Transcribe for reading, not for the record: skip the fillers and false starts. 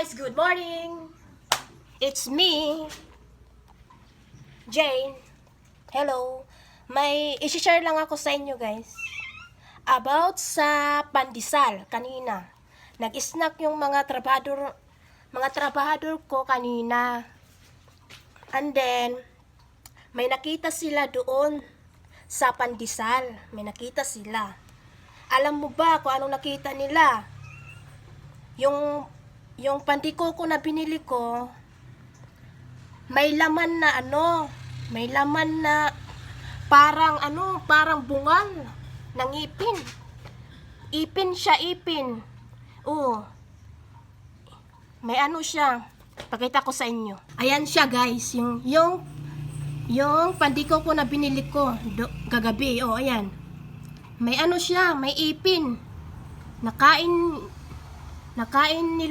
guys! Good morning! It's me, Jane. Hello. May isi-share lang ako sa inyo guys about sa pandesal kanina. Nag-snack yung mga trabahador ko kanina. And then, may nakita sila doon sa pandesal. May nakita sila. Alam mo ba kung anong nakita nila? Yung pandikoko na binili ko, may laman na may laman na parang bungal ng ipin. Ipin siya, ipin. Oo. May siya. Pakita ko sa inyo. Ayan siya guys, yung pandikoko na binili ko kagabi. Oh, ayan. May siya, may ipin. Nakain nila